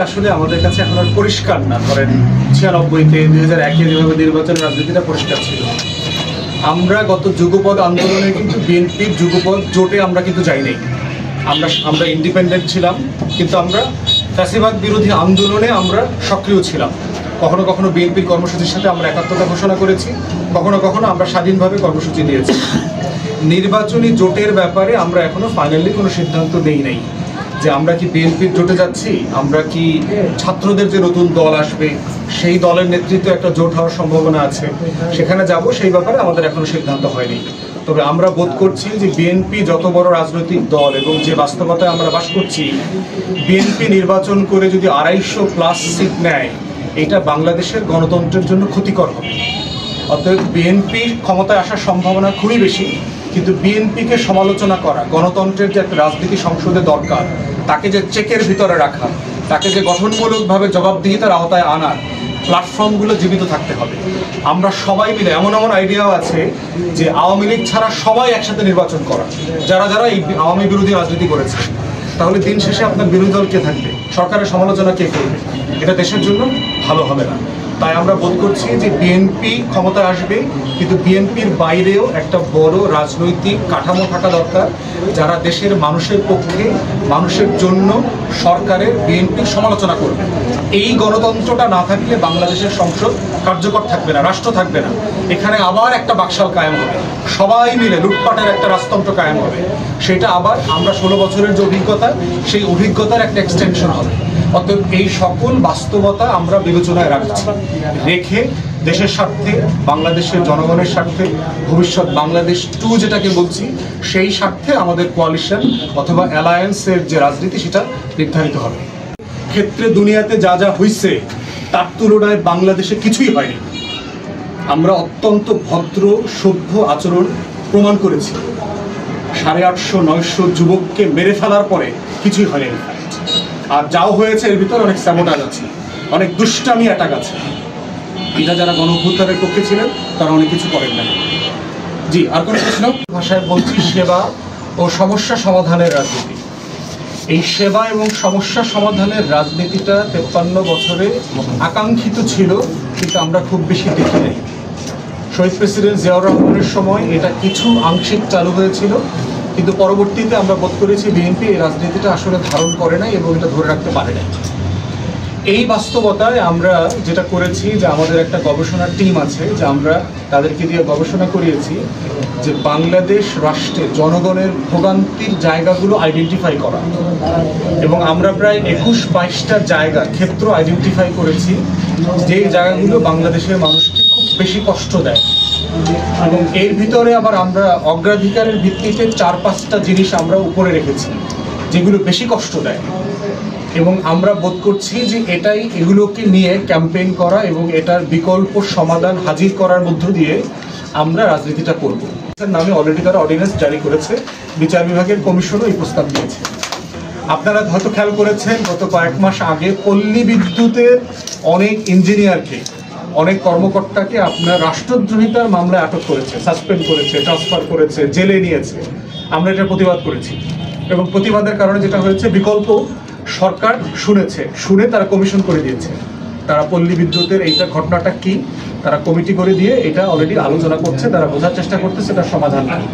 আসলে আমাদের কাছে এখন আর পরিষ্কার না। ধরেন 96-তে 2001-এ যেভাবে নির্বাচনের রাজনীতিটা পরিষ্কার ছিল, আমরা গত যুগপৎ আন্দোলনে কিন্তু বিএনপির যুগপৎ জোটে আমরা কিন্তু যাই নাই। আমরা ইন্ডিপেন্ডেন্ট ছিলাম, কিন্তু আমরা ফ্যাসিবাদ বিরোধী আন্দোলনে আমরা সক্রিয় ছিলাম। কখনো কখনো বিএনপির কর্মসূচির সাথে আমরা একাত্মতা ঘোষণা করেছি, কখনো কখনো আমরা স্বাধীনভাবে কর্মসূচি দিয়েছি। নির্বাচনী জোটের ব্যাপারে আমরা এখনো ফাইনালি কোনো সিদ্ধান্ত নেই নাই যে আমরা কি বিএনপির জোটে যাচ্ছি, আমরা কি ছাত্রদের যে নতুন দল আসবে সেই দলের নেতৃত্বে একটা জোট হওয়ার সম্ভাবনা আছে সেখানে যাব, সেই ব্যাপারে আমাদের এখনো সিদ্ধান্ত হয়নি। তবে আমরা বোধ করছি যে বিএনপি যত বড় রাজনৈতিক দল এবং যে বাস্তবতায় আমরা বাস করছি, বিএনপি নির্বাচন করে যদি 250+ সিট নেয়, এটা বাংলাদেশের গণতন্ত্রের জন্য ক্ষতিকর হবে। অতএব বিএনপি ক্ষমতায় আসার সম্ভাবনা খুবই বেশি, কিন্তু বিএনপিকে সমালোচনা করা, গণতন্ত্রের যে একটা রাজনীতি সংসদে দরকার, তাকে যে চেকের ভিতরে রাখা, তাকে যে গঠনমূলকভাবে জবাবদিহিতার আওতায় আনার প্ল্যাটফর্মগুলো জীবিত থাকতে হবে। আমরা সবাই মিলে এমন আইডিয়াও আছে যে আওয়ামী লীগ ছাড়া সবাই একসাথে নির্বাচন করা, যারা যারা এই আওয়ামী বিরোধী রাজনীতি করেছে। তাহলে দিন শেষে আপনার বিরোধী দল কে থাকবে, সরকারের সমালোচনা কে করবে? এটা দেশের জন্য ভালো হবে না। তাই আমরা বোধ করছি যে বিএনপি ক্ষমতায় আসবে, কিন্তু বিএনপির বাইরেও একটা বড় রাজনৈতিক কাঠামো থাকা দরকার, যারা দেশের মানুষের পক্ষে, মানুষের জন্য সরকারের বিএনপির সমালোচনা করবে। এই গণতন্ত্রটা না থাকলে বাংলাদেশের সংসদ কার্যকর থাকবে না, রাষ্ট্র থাকবে না। এখানে আবার একটা বাকশাল কায়েম হবে, সবাই মিলে লুটপাটের একটা রাজতন্ত্র কায়েম হবে। সেটা আবার আমরা 16 বছরের যে অভিজ্ঞতা, সেই অভিজ্ঞতার একটা এক্সটেনশন হবে। অতএব এই সকল বাস্তবতা আমরা বিবেচনায় রেখে দেশের স্বার্থে, বাংলাদেশের জনগণের স্বার্থে, ভবিষ্যৎ বাংলাদেশ 2 যেটাকে বলছি, সেই স্বার্থে আমাদের কোয়ালিশন অথবা অ্যালায়েন্সের যে রাজনীতি সেটা নির্ধারিত হবে। ক্ষেত্রে দুনিয়াতে যা যা হয়েছে তার তুলনায় বাংলাদেশে কিছুই হয়নি। আমরা অত্যন্ত ভদ্র সভ্য আচরণ প্রমাণ করেছি। 850-900 যুবককে মেরে ফেলার পরে কিছুই হয়নি। আর যাও হয়েছে এর ভিতরে অনেক স্যাবোটাজ আছে, অনেক দুষ্টামি অ্যাটাক আছে। এটা যারা গণঅভ্যুত্থানের পক্ষে ছিলেন তারা অনেক কিছু করেন না। জি, আর কোনো প্রশ্ন? ভাষায় বলছি সেবা ও সমস্যা সমাধানের রাজনীতি। এই সেবা এবং সমস্যা সমাধানের রাজনীতিটা 53 বছরে আকাঙ্ক্ষিত ছিল, কিন্তু আমরা খুব বেশি দেখি নাই। শহীদ প্রেসিডেন্ট জিয়াউর রহমানের সময় এটা কিছু আংশিক চালু হয়েছিল, কিন্তু পরবর্তীতে আমরা বোধ করেছি বিএনপি এই রাজনীতিটা আসলে ধারণ করে নাই এবং এটা ধরে রাখতে পারে নাই। এই বাস্তবতায় আমরা যেটা করেছি যে আমাদের একটা গবেষণা টিম আছে, যে আমরা তাদেরকে দিয়ে গবেষণা করিয়েছি যে বাংলাদেশ রাষ্ট্রে জনগণের ভোগান্তির জায়গাগুলো আইডেন্টিফাই করা, এবং আমরা প্রায় 21-22টা জায়গা ক্ষেত্র আইডেন্টিফাই করেছি যেই জায়গাগুলো বাংলাদেশের মানুষকে খুব বেশি কষ্ট দেয়। এবং এর ভিতরে আবার আমরা অগ্রাধিকারের ভিত্তিতে 4-5টা জিনিস আমরা উপরে রেখেছি যেগুলো বেশি কষ্ট দেয়, এবং আমরা বোধ করছি যে এগুলোকে নিয়ে ক্যাম্পেইন করা এবং এটার বিকল্প সমাধান হাজির করার মধ্য দিয়ে আমরা রাজনীতিটা করব। নামে অলরেডি তারা অর্ডিন্যান্স জারি করেছে, বিচার বিভাগের কমিশনও এই প্রস্তাব দিয়েছে। আপনারা হয়তো খেয়াল করেছেন, গত কয়েক মাস আগে পল্লী বিদ্যুতের অনেক ইঞ্জিনিয়ারকে, অনেক কর্মকর্তাকে আপনার রাষ্ট্রদ্রোহিতার মামলায় আটক করেছে, সাসপেন্ড করেছে, ট্রান্সফার করেছে, জেলে নিয়েছে। আমরা এটা প্রতিবাদ করেছি, এবং প্রতিবাদের কারণে যেটা হয়েছে, বিকল্প সরকার শুনে তারা কমিশন করে দিয়েছে। তারা পল্লী বিদ্যুতের এইটা ঘটনাটা কি তারা কমিটি করে দিয়ে এটা অলরেডি আলোচনা করছে, তারা বোঝার চেষ্টা করতেছে এটা সমাধান কি।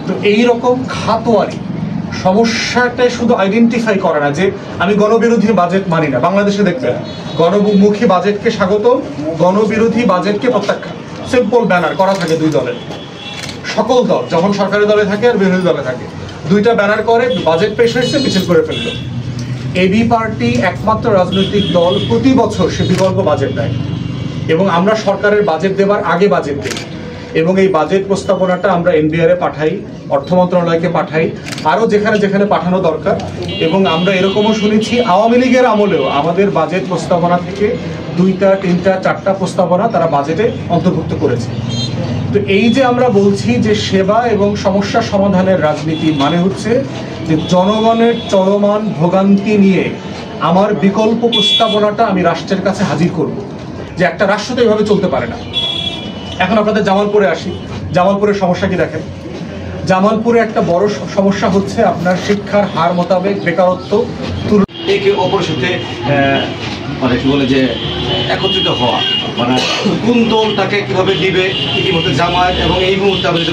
তো এইরকম খাতোয়ারি সমস্যাটা শুধু আইডেন্টিফাই করে না যে আমি গণবিরোধী বাজেট মানি না। বাংলাদেশে দেখবেন গণমুখী বাজেটকে স্বাগত, গণবিরোধী বাজেটকে প্রত্যাখ্যান, সিম্পল ব্যানার করা থাকে 2 দলের। সকল দল যখন সরকারি দলে থাকে আর বিরোধী দলে থাকে, 2টা ব্যানার করে, বাজেট পেশ হয়েছে, মিছিল করে ফেললো। এবি পার্টি একমাত্র রাজনৈতিক দল প্রতি বছর সে বিকল্প বাজেট দেয়, এবং আমরা সরকারের বাজেট দেবার আগে বাজেট দিই, এবং এই বাজেট প্রস্তাবনাটা আমরা এনবিআর এ পাঠাই, অর্থ মন্ত্রণালয়কে পাঠাই, আরও যেখানে যেখানে পাঠানো দরকার। এবং আমরা এরকমও শুনেছি আওয়ামী লীগের আমলেও আমাদের বাজেট প্রস্তাবনা থেকে 2টা, 3টা, 4টা প্রস্তাবনা তারা বাজেটে অন্তর্ভুক্ত করেছে। তো এই যে আমরা বলছি যে সেবা এবং সমস্যা সমাধানের রাজনীতি মানে হচ্ছে যে জনগণের চলমান ভোগান্তি নিয়ে আমার বিকল্প প্রস্তাবনাটা আমি রাষ্ট্রের কাছে হাজির করব, যে একটা রাষ্ট্র তো এইভাবে চলতে পারে না। এখন আপনাদের জামালপুরে আসি, জামালপুরের সমস্যা কি দেখেন। জামালপুরে একটা বড় সমস্যা হচ্ছে আপনার শিক্ষার হার মোতাবেক বেকারত্ব একে অপরের সাথে মানে কি বলে যে একত্রিত হওয়া, মানে কোন দল তাকে কিভাবে দিবে ইতিমধ্যে জামায়াত এবং এই মুহূর্তে আমাদের